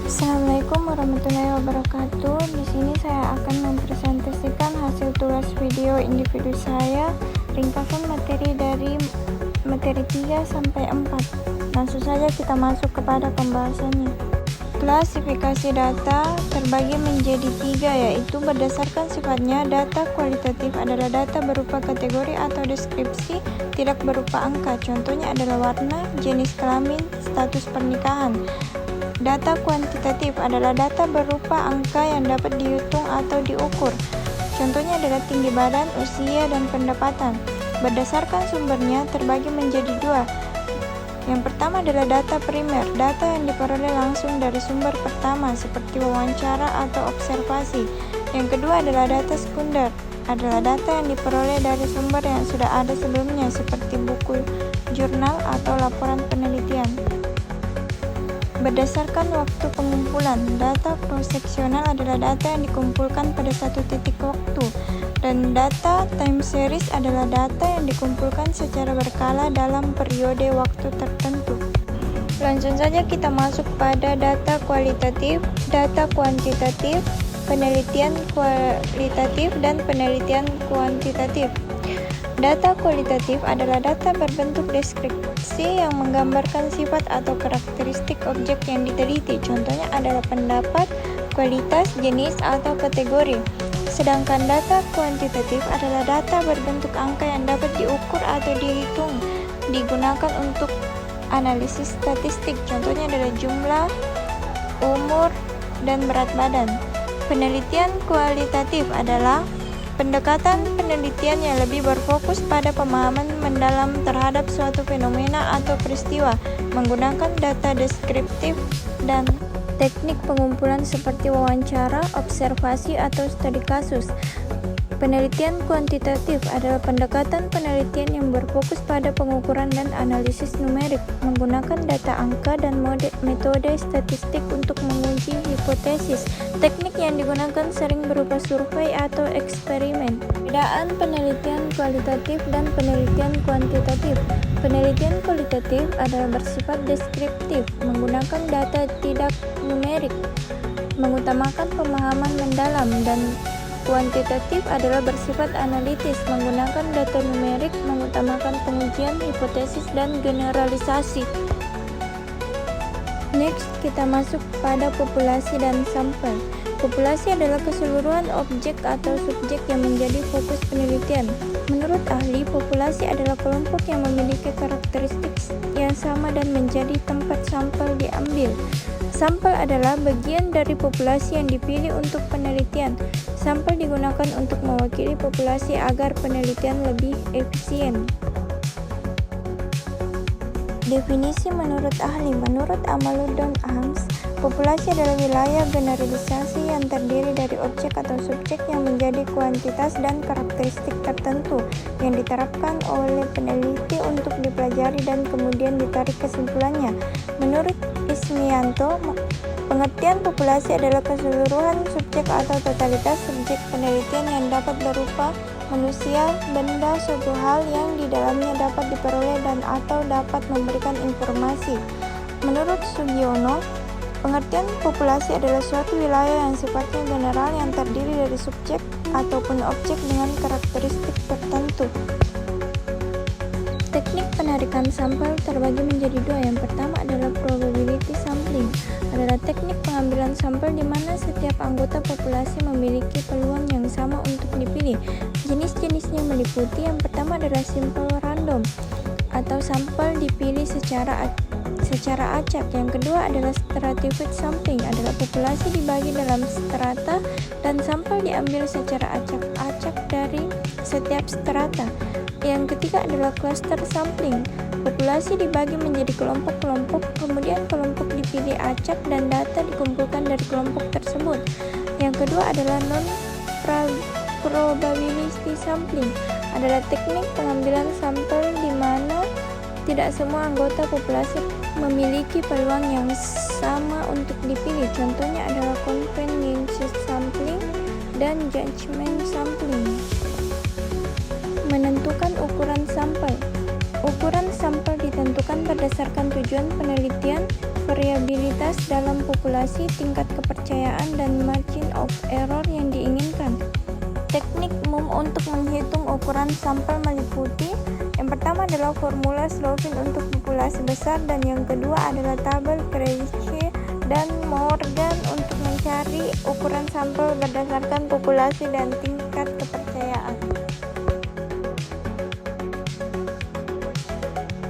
Assalamualaikum warahmatullahi wabarakatuh. Di sini saya akan mempresentasikan hasil tugas video individu saya, ringkasan materi dari materi 3 sampai 4. Langsung saja kita masuk kepada pembahasannya. Klasifikasi data terbagi menjadi 3, yaitu berdasarkan sifatnya. Data kualitatif adalah data berupa kategori atau deskripsi, tidak berupa angka. Contohnya adalah warna, jenis kelamin, status pernikahan. Data kuantitatif adalah data berupa angka yang dapat dihitung atau diukur. Contohnya adalah tinggi badan, usia, dan pendapatan. Berdasarkan sumbernya terbagi menjadi 2. Yang pertama adalah data primer, data yang diperoleh langsung dari sumber pertama seperti wawancara atau observasi. Yang kedua adalah data sekunder, adalah data yang diperoleh dari sumber yang sudah ada sebelumnya seperti buku jurnal atau laporan penelitian. Berdasarkan waktu pengumpulan, data cross-seksional adalah data yang dikumpulkan pada satu titik waktu, dan data time series adalah data yang dikumpulkan secara berkala dalam periode waktu tertentu. Langsung saja kita masuk pada data kualitatif, data kuantitatif, penelitian kualitatif, dan penelitian kuantitatif. Data kualitatif adalah data berbentuk deskripsi yang menggambarkan sifat atau karakteristik objek yang diteliti. Contohnya adalah pendapat, kualitas, jenis, atau kategori. Sedangkan data kuantitatif adalah data berbentuk angka yang dapat diukur atau dihitung, digunakan untuk analisis statistik. Contohnya adalah jumlah, umur, dan berat badan. Penelitian kualitatif adalah pendekatan penelitian yang lebih berfokus pada pemahaman mendalam terhadap suatu fenomena atau peristiwa, menggunakan data deskriptif dan teknik pengumpulan seperti wawancara, observasi, atau studi kasus. Penelitian kuantitatif adalah pendekatan penelitian yang berfokus pada pengukuran dan analisis numerik, menggunakan data angka dan metode statistik untuk menguji hipotesis. Teknik yang digunakan sering berupa survei atau eksperimen. Perbedaan penelitian kualitatif dan penelitian kuantitatif. Penelitian kualitatif adalah bersifat deskriptif, menggunakan data tidak numerik, mengutamakan pemahaman mendalam, dan kuantitatif adalah bersifat analitis, menggunakan data numerik, mengutamakan pengujian hipotesis dan generalisasi. Next, kita masuk pada populasi dan sampel. Populasi adalah keseluruhan objek atau subjek yang menjadi fokus penelitian. Menurut ahli, populasi adalah kelompok yang memiliki karakteristik yang sama dan menjadi tempat sampel diambil. Sampel adalah bagian dari populasi yang dipilih untuk penelitian. Sampel digunakan untuk mewakili populasi agar penelitian lebih efisien. Definisi menurut ahli. Menurut Amaluddin Ahmad, populasi adalah wilayah generalisasi yang terdiri dari objek atau subjek yang menjadi kuantitas dan karakteristik tertentu yang diterapkan oleh peneliti untuk dipelajari dan kemudian ditarik kesimpulannya. Menurut Ismianto, pengertian populasi adalah keseluruhan subjek atau totalitas subjek penelitian yang dapat berupa manusia, benda, suatu hal yang di dalamnya dapat diperoleh dan atau dapat memberikan informasi. Menurut Sugiono, pengertian populasi adalah suatu wilayah yang sifatnya general yang terdiri dari subjek ataupun objek dengan karakteristik tertentu. Teknik penarikan sampel terbagi menjadi 2. Yang pertama adalah probability sampling, adalah teknik pengambilan sampel di mana setiap anggota populasi memiliki peluang yang sama untuk dipilih. Jenis-jenisnya meliputi: yang pertama adalah simple random, atau sampel dipilih secara acak. Yang kedua adalah stratified sampling, adalah populasi dibagi dalam strata dan sampel diambil secara acak-acak dari setiap strata. Yang ketiga adalah cluster sampling, populasi dibagi menjadi kelompok-kelompok, kemudian kelompok dipilih acak dan data dikumpulkan dari kelompok tersebut. Yang kedua adalah non-probability sampling, adalah teknik pengambilan sampel di mana tidak semua anggota populasi memiliki peluang yang sama untuk dipilih. Contohnya adalah convenience sampling dan judgment sampling. Menentukan ukuran sampel. Ukuran sampel ditentukan berdasarkan tujuan penelitian, variabilitas dalam populasi, tingkat kepercayaan, dan margin of error yang diinginkan. Teknik umum untuk menghitung ukuran sampel meliputi: yang pertama adalah formula Slovin untuk populasi besar, dan yang kedua adalah tabel Krejci dan Morgan untuk mencari ukuran sampel berdasarkan populasi dan tingkat kepercayaan.